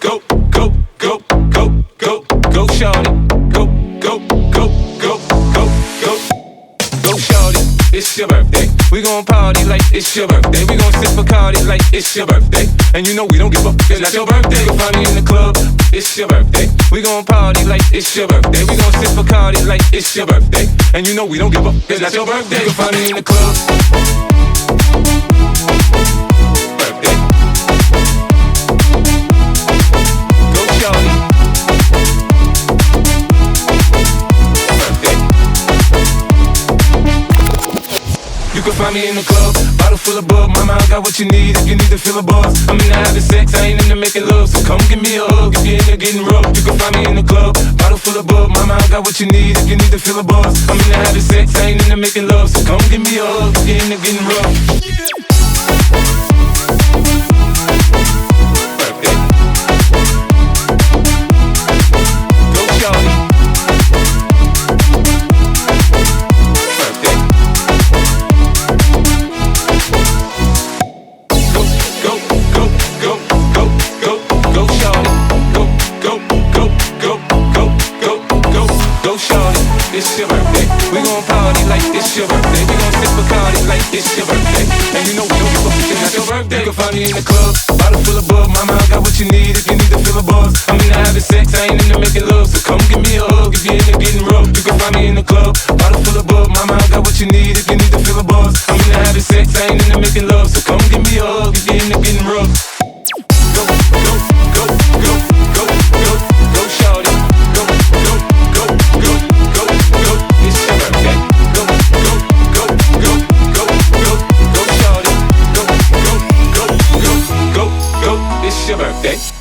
go, go, go, go, go, go, shawty. Go, go, go, go, go, go, go, shawty. It's your birthday. We gon' party like it's your birthday. We gon' sip Bacardi like it's your birthday. And you know we don't give up, it's not your birthday. You'll find me in the club, it's your birthday. We gon' party like it's your birthday. We gon' sip Bacardi like it's your birthday. And you know we don't give up, it's not your birthday. You'll find me in the club. Birthday. Go shawty. Birthday. You can find me in the club, bottle full of bub. Mama, I got what you need if you need to fill a buzz. I'm into having sex, I ain't into making love. So come give me a hug if you're into getting rough. You can find me in the club, bottle full of bub. Mama, I got what you need if you need to fill a buzz. I'm into having sex, I ain't into making love. So come give me a hug if you're into getting rough. Birthday. Go shawty. Birthday. Go, go, go, go, go, go, go, shawty. Go, go, go, go, go, go, go, go, shawty. It's your birthday. We gon' party like it's your birthday. We gon' sip Bacardi like it's your birthday. And you know we don't give up, it's not your birthday. You can find me in the club, bottle full of bub. Mama, I got what you need if you need to fill a buzz. I'm into having sex, I ain't into making love. So come give me a hug if you're into getting rough. You can find me in the club, bottle full of bub. Mama, I got what you need if you need to fill a buzz. I'm into having sex, I ain't into making love. So come give me a hug if you're into getting rough. Go, go, go, go, go, go, go, shawty. Go, go, go, go, go, go, it's your birthday. Go, go, go, go, go, go, go, shawty. Go, go, go, go, go, go, it's your birthday.